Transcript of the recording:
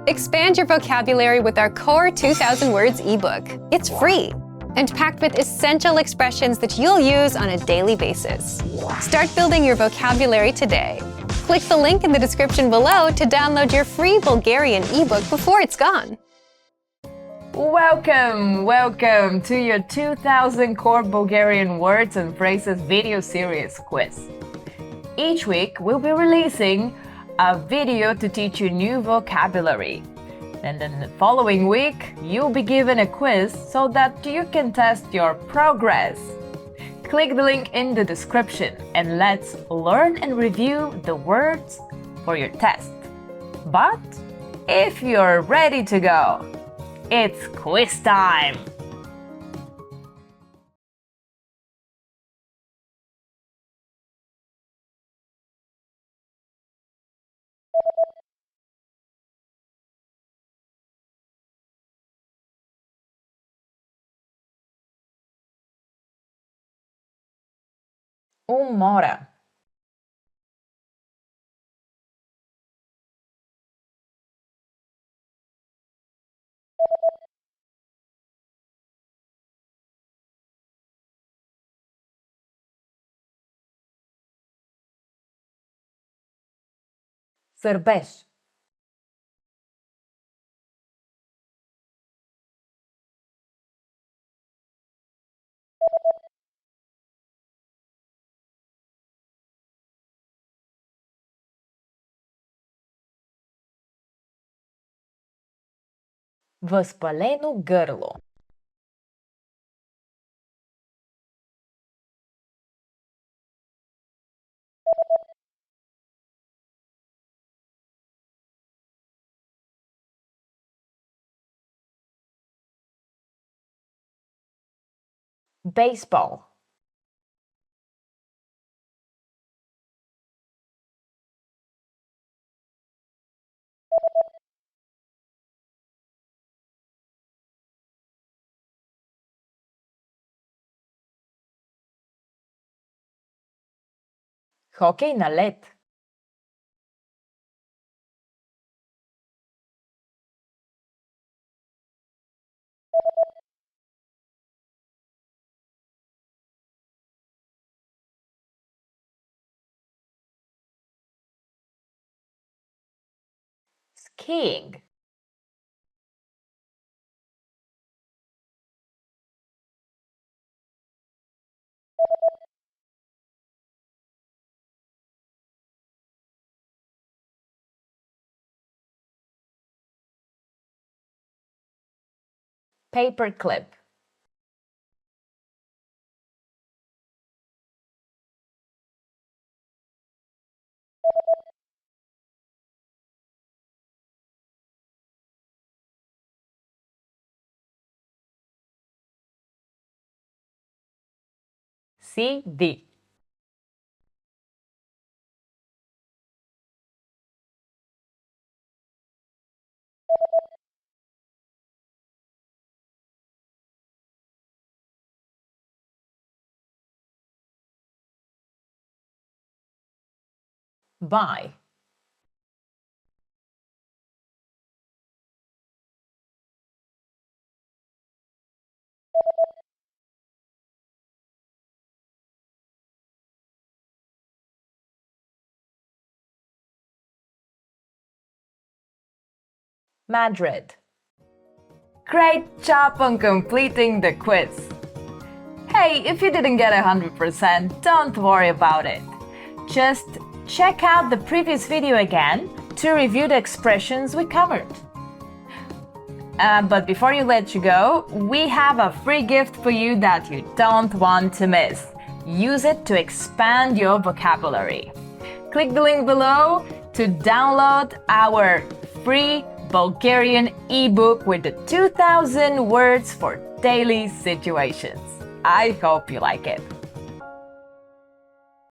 Expand your vocabulary with our Core 2000 Words ebook. It's free and packed with essential expressions that you'll use on a daily basis. Start building your vocabulary today. Click the link in the description below to download your free Bulgarian ebook before it's gone. Welcome to your 2000 Core Bulgarian Words and Phrases video series quiz. Each week, we'll be releasing a video to teach you new vocabulary. And then the following week, you'll be given a quiz so that you can test your progress. Click the link in the description and let's learn and review the words for your test. But if you're ready to go, it's quiz time! Umora. Сърбеж. Възпалено гърло. Baseball. Хокей на лед. Skiing. Paperclip. CD. Buy. Madrid. Great job on completing the quiz! Hey, if you didn't get 100%, don't worry about it. Just check out the previous video again to review the expressions we covered. But before you let you go, we have a free gift for you that you don't want to miss. Use it to expand your vocabulary. Click the link below to download our free Bulgarian ebook with the 2000 words for daily situations. I hope you like it.